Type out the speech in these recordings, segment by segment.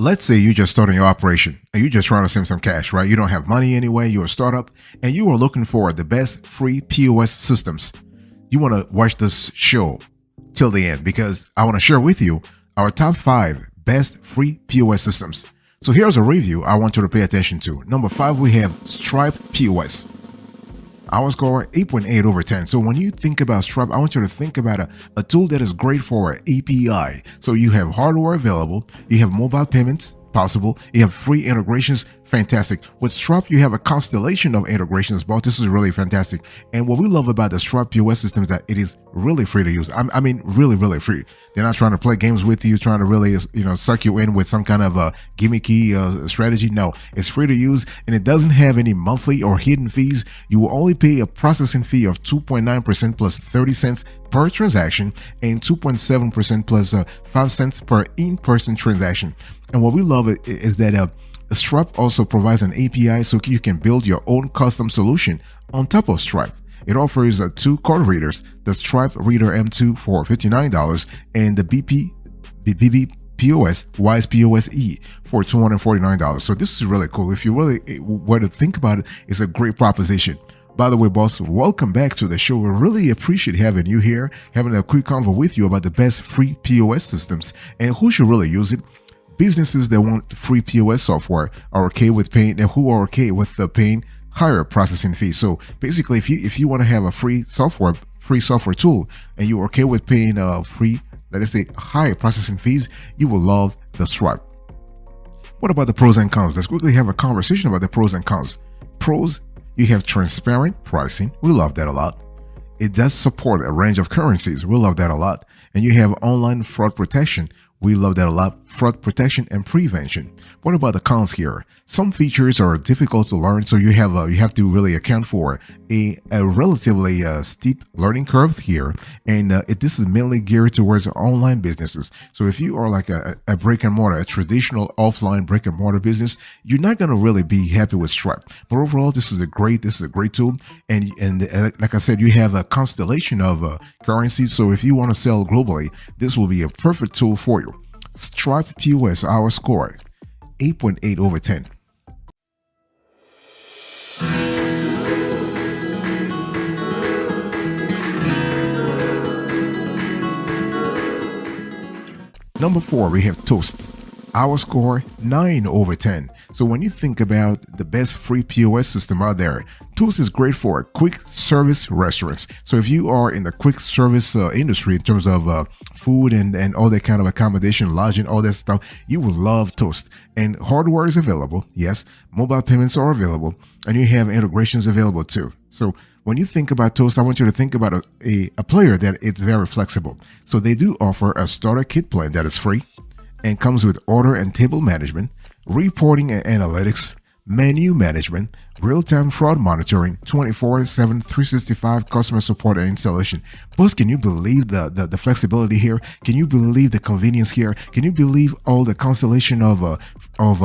Let's say you just starting your operation and you're just trying to save some cash, right? You don't have money anyway, you're a startup, and you are looking for the best free POS systems. You want to watch this show till the end because I want to share with you our top 5 best free POS systems. So here's a review I want you to pay attention to. Number 5, we have Stripe POS. Our score 8.8 over 10. So when you think about Stripe, I want you to think about a tool that is great for API. So you have hardware available, you have mobile payments possible, you have free integrations, fantastic. With Stripe, you have a constellation of integrations, but this is really fantastic. And what we love about the Stripe POS system is that it is really free to use. I mean, really, really free. They're not trying to play games with you, trying to really, suck you in with some kind of a gimmicky strategy. No, it's free to use, and it doesn't have any monthly or hidden fees. You will only pay a processing fee of 2.9% plus 30 cents per transaction and 2.7% plus 5 cents per in-person transaction. And what we love is that Stripe also provides an API so you can build your own custom solution on top of Stripe. It offers 2 card readers, the Stripe Reader M2 for $59 and the BB POS Wise POS E for $249. So this is really cool. If you really were to think about it, it's a great proposition. By the way, boss, welcome back to the show. We really appreciate having you here, having a quick convo with you about the best free POS systems and who should really use it. Businesses that want free POS software are okay with paying, and who are okay with paying higher processing fees. So basically, if you want to have a free software tool, and you're okay with paying let us say, higher processing fees, you will love the Stripe. What about the pros and cons? Let's quickly have a conversation about the pros and cons. Pros: you have transparent pricing. We love that a lot. It does support a range of currencies. We love that a lot. And you have online fraud protection. We love that a lot. Fraud protection and prevention. What about the cons here? Some features are difficult to learn, so you have to really account for a relatively steep learning curve here, and this is mainly geared towards online businesses. So if you are like a brick and mortar, a traditional offline brick and mortar business, you're not going to really be happy with Stripe. But overall, this is a great tool, and like I said, you have a constellation of currencies. So if you want to sell globally, this will be a perfect tool for you. Stripe POS, our score 8.8 over 10. Number 4, we have Toast. Our score 9 over 10. So when you think about the best free POS system out there, Toast is great for quick service restaurants. So if you are in the quick service industry in terms of food and all that kind of accommodation, lodging, all that stuff, you will love Toast. And hardware is available. Yes, mobile payments are available, and you have integrations available too. So when you think about Toast, I want you to think about a player that it's very flexible. So they do offer a starter kit plan that is free and comes with order and table management, reporting and analytics, menu management, real-time fraud monitoring, 24/7, 365 customer support and installation. Boss, can you believe the flexibility here? Can you believe the convenience here? Can you believe all the constellation of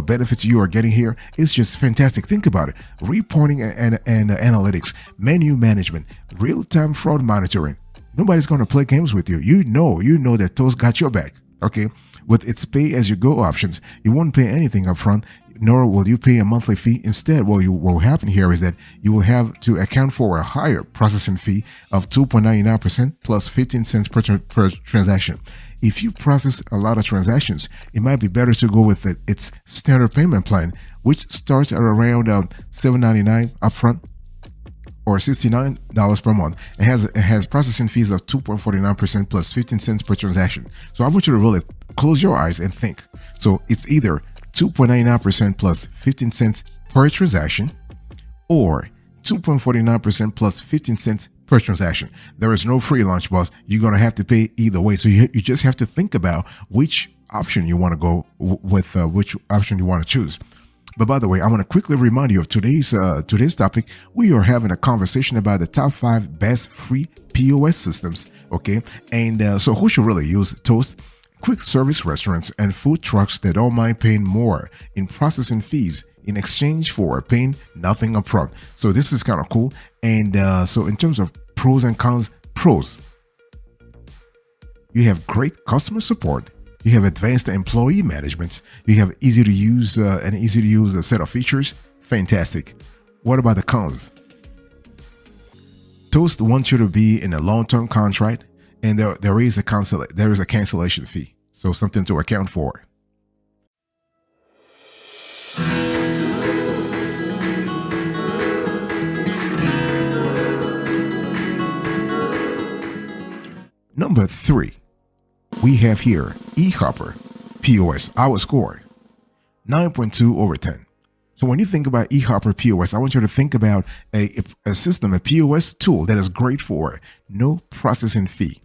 benefits you are getting here? It's just fantastic. Think about it. Reporting and analytics, menu management, real-time fraud monitoring. Nobody's going to play games with you. You know that Toast got your back. Okay? With its pay-as-you-go options, you won't pay anything upfront, nor will you pay a monthly fee. Instead, what will happen here is that you will have to account for a higher processing fee of 2.99% plus 15 cents per transaction. If you process a lot of transactions, it might be better to go with its standard payment plan, which starts at around $7.99 upfront or $69 per month. It has processing fees of 2.49% plus 15 cents per transaction. So I want you to really close your eyes and think. So it's either 2.99% plus 15 cents per transaction or 2.49% plus 15 cents per transaction. There is no free lunch, boss. You're going to have to pay either way. So you just have to think about which option you want to go with, which option you want to choose. But by the way, I want to quickly remind you of today's topic. We are having a conversation about the top 5 best free POS systems. Okay, and so who should really use Toast? Quick service restaurants and food trucks that don't mind paying more in processing fees in exchange for paying nothing upfront. So this is kind of cool. And so in terms of pros and cons, pros: you have great customer support You have advanced employee management. You have easy to use set of features. Fantastic. What about the cons? Toast wants you to be in a long-term contract, and there is a cancellation fee. So something to account for. Number 3, we have here eHopper POS, our score, 9.2 over 10. So when you think about eHopper POS, I want you to think about a system, a POS tool that is great for no processing fee.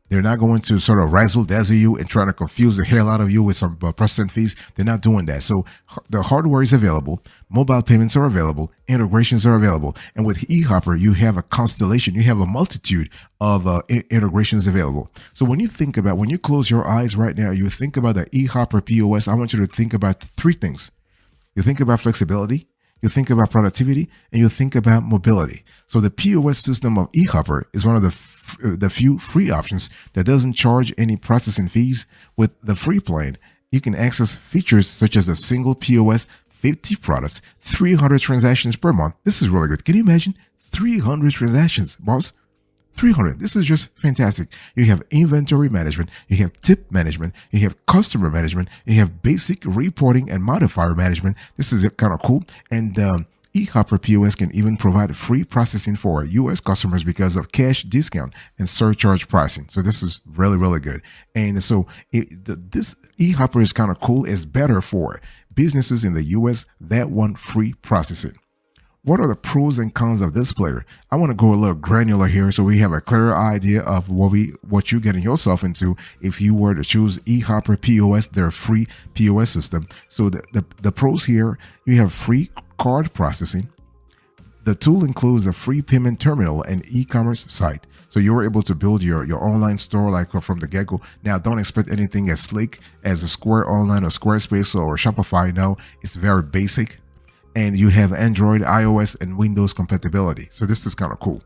They're not going to sort of razzle dazzle you and trying to confuse the hell out of you with some processing fees. They're not doing that. So the hardware is available, mobile payments are available, integrations are available. And with eHopper, you have a constellation, you have a multitude of integrations available. So when you close your eyes right now, you think about the eHopper POS, I want you to think about 3 things. You think about flexibility, you think about productivity, and you think about mobility. So the POS system of eHopper is one of the few free options that doesn't charge any processing fees. With the free plan, you can access features such as a single POS, 50 products, 300 transactions per month. This is really good. Can you imagine 300 transactions, boss? 300. This is just fantastic. You have inventory management, you have tip management, you have customer management, you have basic reporting and modifier management. This is kind of cool. And eHopper POS can even provide free processing for US customers because of cash discount and surcharge pricing. So this is really, really good. And so this eHopper is kind of cool. It's better for businesses in the US that want free processing. What are the pros and cons of this player? I want to go a little granular here so we have a clearer idea of what you're getting yourself into if you were to choose eHopper POS, their free POS system. So the pros here, you have free card processing. The tool includes a free payment terminal and e-commerce site. So you're able to build your online store like from the get-go. Now, don't expect anything as slick as a Square Online or Squarespace or Shopify. No, it's very basic. And you have Android, iOS, and Windows compatibility. So this is kind of cool.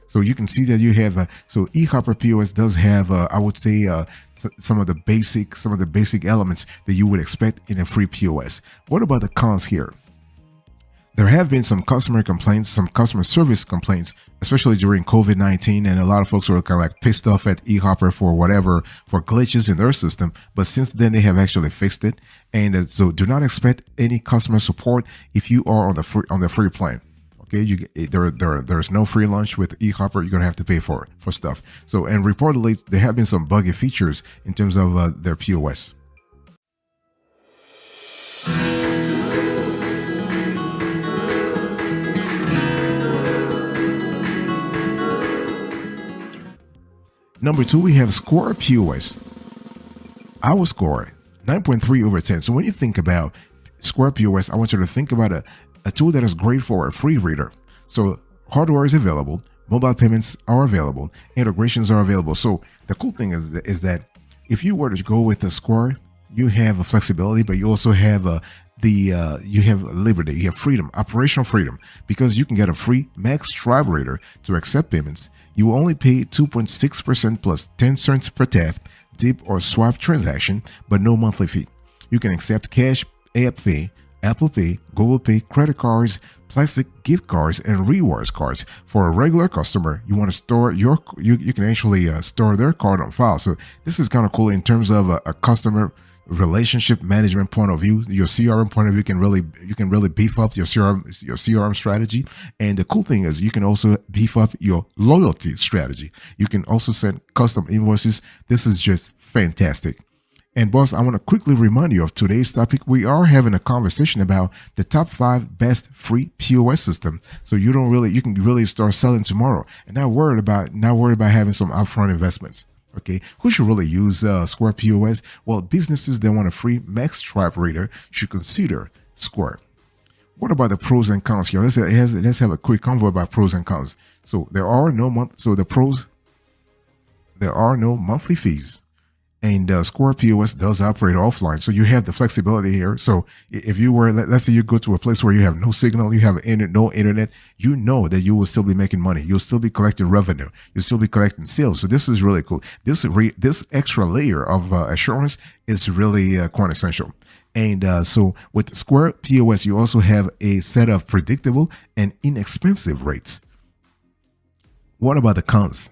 So you can see that you have so eHopper POS does have I would say some of the basic elements that you would expect in a free POS. What about the cons here? There have been some customer complaints, some customer service complaints, especially during COVID-19, and a lot of folks were kind of like pissed off at eHopper for glitches in their system. But since then, they have actually fixed it, and so do not expect any customer support if you are on the free plan. Okay, there's no free lunch with eHopper. You're gonna have to pay for stuff. So, and reportedly, there have been some buggy features in terms of their POS. Number 2, we have Square POS. Our score, 9.3 over 10. So when you think about Square POS, I want you to think about a tool that is great for a free reader. So hardware is available, mobile payments are available, integrations are available. So the cool thing is that if you were to go with the Square, you have a flexibility, but you also have you have liberty, you have freedom, operational freedom, because you can get a free Max Stripe reader to accept payments. You will only pay 2.6% plus 10 cents per tap, dip, or swipe transaction, but no monthly fee. You can accept cash, App Pay, Apple Pay, Google Pay, credit cards, plastic gift cards, and rewards cards. For a regular customer, you want to store you can actually store their card on file. So this is kind of cool in terms of a customer relationship management point of view. Your CRM point of view you can really beef up your CRM strategy. And the cool thing is you can also beef up your loyalty strategy. You can also send custom invoices. This is just fantastic. And boss, I want to quickly remind you of today's topic. We are having a conversation about the top 5 best free POS system. So you can really start selling tomorrow and not worried about having some upfront investments. Okay, who should really use Square POS? Well, businesses that want a free Max Stripe reader should consider Square. What about the pros and cons here? Let's have a quick convo about pros and cons. So there are no monthly fees. And Square POS does operate offline, so you have the flexibility here. So if you were, let's say you go to a place where you have no signal, you have no internet, you know that you will still be making money. You'll still be collecting revenue. You'll still be collecting sales. So this is really cool. This extra layer of assurance is really quite essential. And so with Square POS, you also have a set of predictable and inexpensive rates. What about the cons?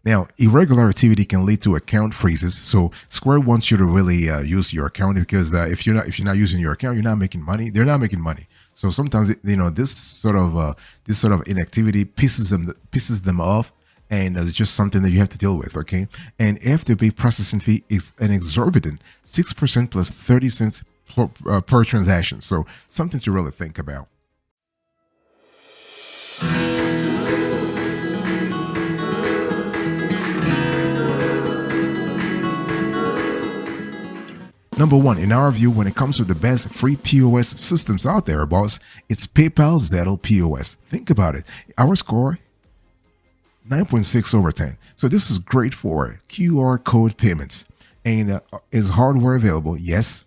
Now, irregular activity can lead to account freezes. So Square wants you to really use your account because if you're not using your account, you're not making money. They're not making money. So sometimes this sort of inactivity pisses them off, and it's just something that you have to deal with. Okay, and afterpay processing fee is an exorbitant 6% plus 30 cents per transaction. So something to really think about. Number one, in our view, when it comes to the best free POS systems out there, boss, it's PayPal Zettle POS. Think about it. Our score, 9.6 over 10. So this is great for QR code payments. And is hardware available? Yes.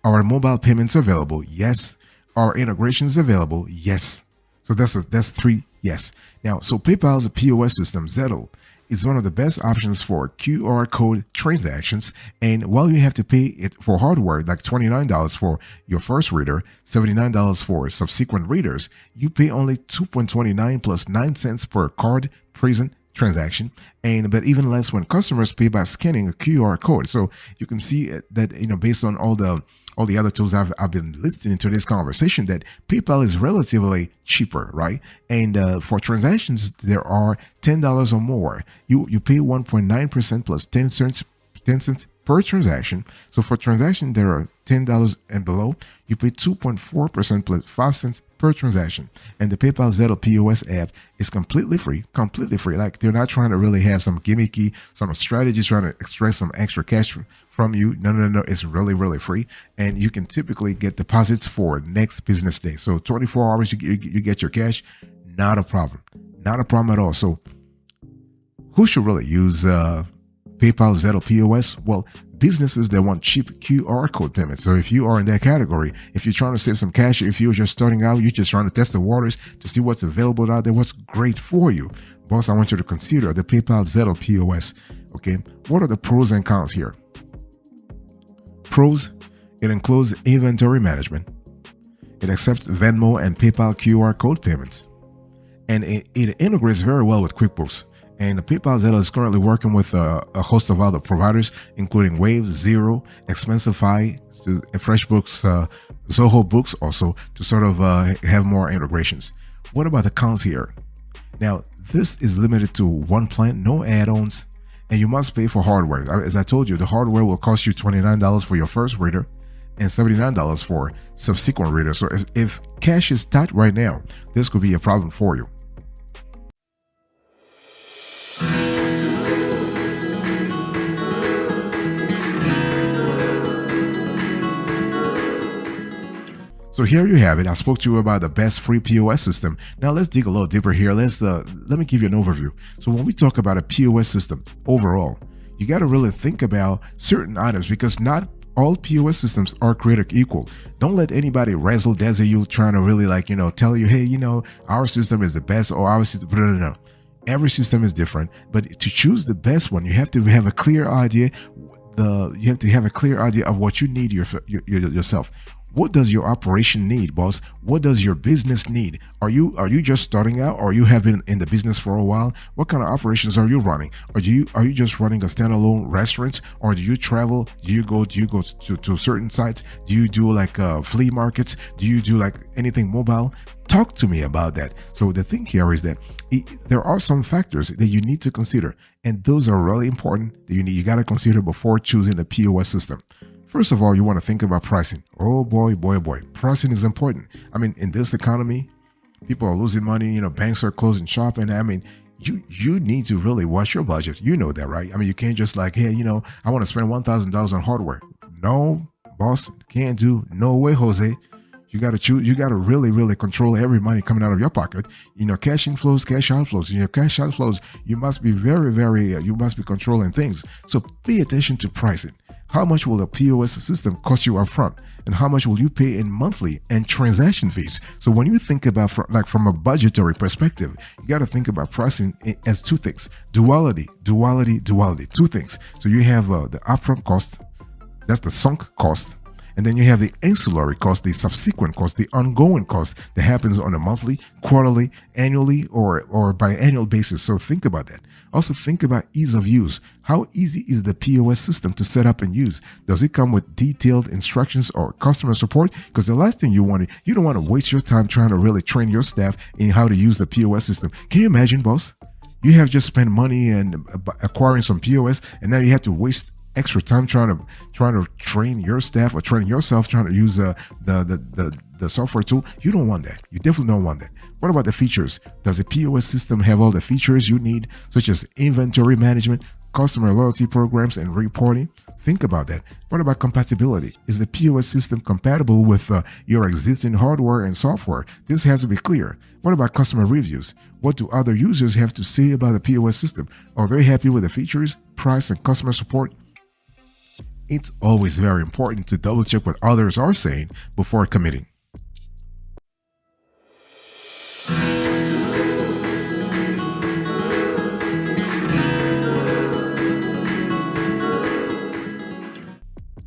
Are mobile payments available? Yes. Are integrations available? Yes. So that's three yes. Now, so PayPal's POS system, Zettle, is one of the best options for QR code transactions. And while you have to pay it for hardware, like $29 for your first reader, $79 for subsequent readers, you pay only $2.29 plus 9 cents per card present transaction, but even less when customers pay by scanning a QR code. So you can see that, based on all the other tools I've been listening to this conversation, that PayPal is relatively cheaper, right? And for transactions, there are $10 or more. You pay 1.9% plus 10 cents per transaction. So for transaction, there are $10 and below. You pay 2.4% plus 5 cents per transaction. And the PayPal Zettle POS app is completely free. Like, they're not trying to really have some gimmicky, some strategies trying to extract some extra cash from you. No. It's really, really free. And you can typically get deposits for next business day. So 24 hours, you get your cash. Not a problem. Not a problem at all. So who should really use PayPal Zettle POS? Well, businesses that want cheap QR code payments. So if you are in that category, if you're trying to save some cash, if you're just starting out, you're just trying to test the waters to see what's available out there, what's great for you, boss, I want you to consider the PayPal Zettle POS. Okay, what are the pros and cons here? Pros: it includes inventory management. It accepts Venmo and PayPal QR code payments, and it integrates very well with QuickBooks. And the PayPal Zettle is currently working with a host of other providers, including Wave, Zero, Expensify, FreshBooks, Zoho Books, also to sort of have more integrations. What about the cons here? Now, this is limited to one plan, no add-ons, and you must pay for hardware. As I told you, the hardware will cost you $29 for your first reader and $79 for subsequent readers. So if cash is tight right now, this could be a problem for you. So here you have it. I spoke to you about the best free POS system. Now let's dig a little deeper here. Let me give you an overview. So when we talk about a POS system overall, you got to really think about certain items because not all POS systems are created equal. Don't let anybody razzle dazzle you trying to really tell you, hey, our system is the best or our system. No. Every system is different, but to choose the best one, you have to have a clear idea. You have to have a clear idea of what you need yourself. What does your operation need, boss? What does your business need? Are you just starting out, or you have been in the business for a while? What kind of operations are you running? Or are you just running a standalone restaurant, or do you travel? Do you go to certain sites? Do you do like flea markets? Do you do like anything mobile? Talk to me about that. So the thing here is that there are some factors that you need to consider, and those are really important that you got to consider before choosing the POS system. First of all, you want to think about pricing. Oh boy. Pricing is important. I mean, in this economy, people are losing money, banks are closing shop. And I mean, you need to really watch your budget. You know that, right? I mean, you can't just like, hey, I want to spend $1,000 on hardware. No, boss, can't do. No way, Jose. You got to choose. You got to really, really control every money coming out of your pocket. Cash inflows, cash outflows. Cash outflows. You must be very, very. You must be controlling things. So pay attention to pricing. How much will the POS system cost you upfront, and how much will you pay in monthly and transaction fees? So when you think about from a budgetary perspective, you got to think about pricing as two things: duality, duality, duality. Two things. So you have the upfront cost. That's the sunk cost. And then you have the ancillary cost, the subsequent cost, the ongoing cost that happens on a monthly, quarterly, annually, or biannual basis. So think about that. Also think about ease of use. How easy is the POS system to set up and use? Does it come with detailed instructions or customer support? Because the last thing you don't want to waste your time trying to really train your staff in how to use the POS system. Can you imagine, boss? You have just spent money and acquiring some POS, and now you have to waste extra time trying to train your staff or train yourself trying to use the software tool. You don't want that. You definitely don't want that. What about the features? Does the POS system have all the features you need, such as inventory management, customer loyalty programs, and reporting? Think about that. What about compatibility? Is the POS system compatible with your existing hardware and software? This has to be clear. What about customer reviews? What do other users have to say about the POS system? Are they happy with the features, price, and customer support? It's always very important to double check what others are saying before committing.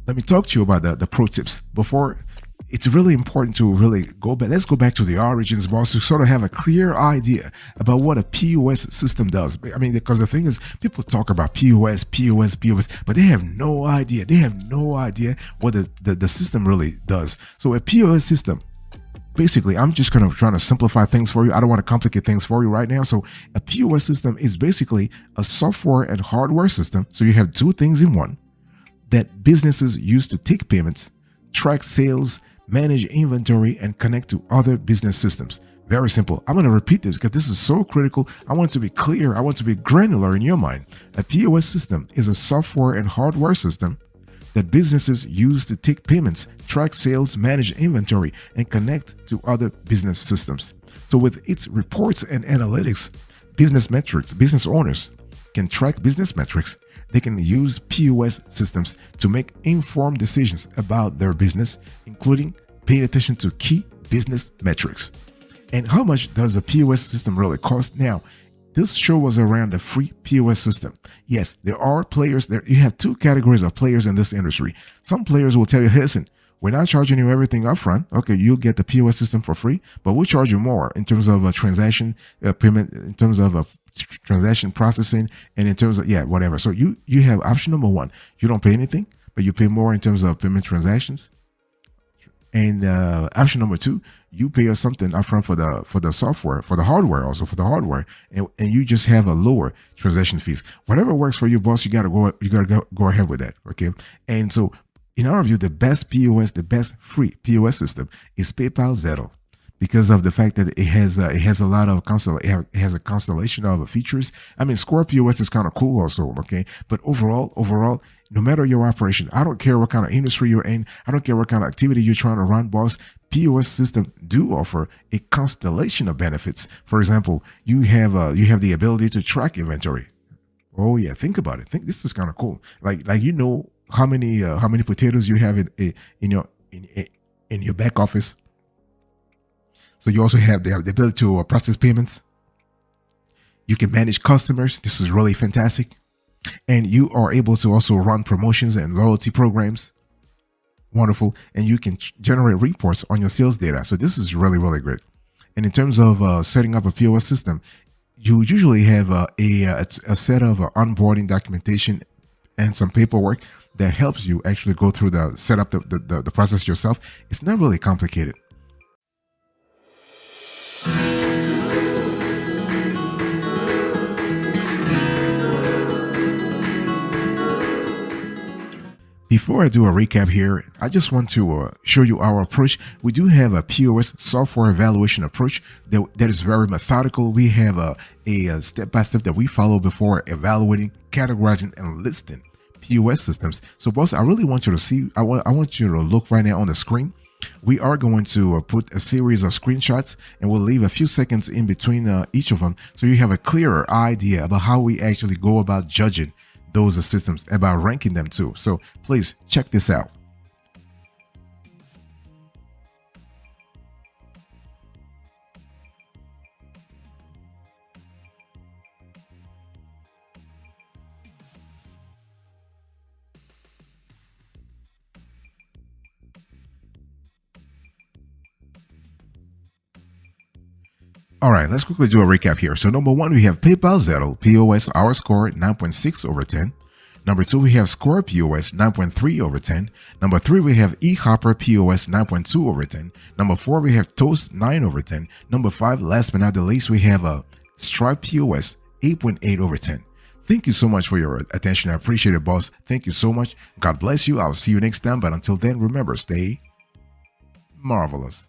Let me talk to you about the pro tips. Before, it's really important to really go back. Let's go back to the origins, boss, to sort of have a clear idea about what a POS system does. I mean, because the thing is, people talk about POS, but they have no idea. They have no idea what the system really does. So a POS system, basically, I'm just kind of trying to simplify things for you. I don't want to complicate things for you right now. So a POS system is basically a software and hardware system. So you have two things in one that businesses use to take payments, track sales, manage inventory, and connect to other business systems. Very simple. I'm going to repeat this because this is so critical. I want to be clear. I want to be granular in your mind. A POS system is a software and hardware system that businesses use to take payments, track sales, manage inventory, and connect to other business systems. So with its reports and analytics, business owners can track business metrics. They can use POS systems to make informed decisions about their business, including paying attention to key business metrics. And how much does a POS system really cost? Now, this show was around the free POS system. Yes, there are players there. You have two categories of players in this industry. Some players will tell you, hey, listen, we're not charging you everything up front. Okay, you'll get the POS system for free, but we'll charge you more in terms of transaction payment, in terms of transaction processing, and in terms of, whatever. So you have option number one. You don't pay anything, but you pay more in terms of payment transactions. And option number two, you pay us something upfront for the software, for the hardware, and you just have a lower transaction fees. Whatever works for you, boss, you gotta go ahead with that. Okay. And so in our view, the best POS, the best free POS system is PayPal Zettle, because of the fact that it has a lot of it has a constellation of features. I mean, Square POS is kind of cool also, okay? But overall, no matter your operation, I don't care what kind of industry you're in, I don't care what kind of activity you're trying to run, boss, POS system do offer a constellation of benefits. For example, you have the ability to track inventory. Oh yeah, think about it. Think this is kind of cool. Like how many potatoes you have in your back office. So you also have the ability to process payments. You can manage customers. This is really fantastic. And you are able to also run promotions and loyalty programs. Wonderful. And you can generate reports on your sales data. So this is really, really great. And in terms of setting up a POS system, you usually have a set of onboarding documentation and some paperwork that helps you actually go through set up the process yourself. It's not really complicated. Before I do a recap here, I just want to show you our approach. We do have a POS software evaluation approach that is very methodical. We have a step-by-step that we follow before evaluating, categorizing, and listing POS systems. So boss, I really want you to see, I want you to look right now on the screen. We are going to put a series of screenshots and we'll leave a few seconds in between each of them so you have a clearer idea about how we actually go about judging those systems, about ranking them too. So please check this out. All right, let's quickly do a recap here. So number one, we have PayPal Zettle POS, our score 9.6 over 10. Number two, we have Score POS 9.3 over 10. Number three, we have eHopper POS 9.2 over 10. Number four, we have Toast 9 over 10. Number five, last but not the least, we have a Stripe POS 8.8 over 10. Thank you so much for your attention. I appreciate it, boss. Thank you so much. God bless you. I'll see you next time. But until then, remember, stay marvelous.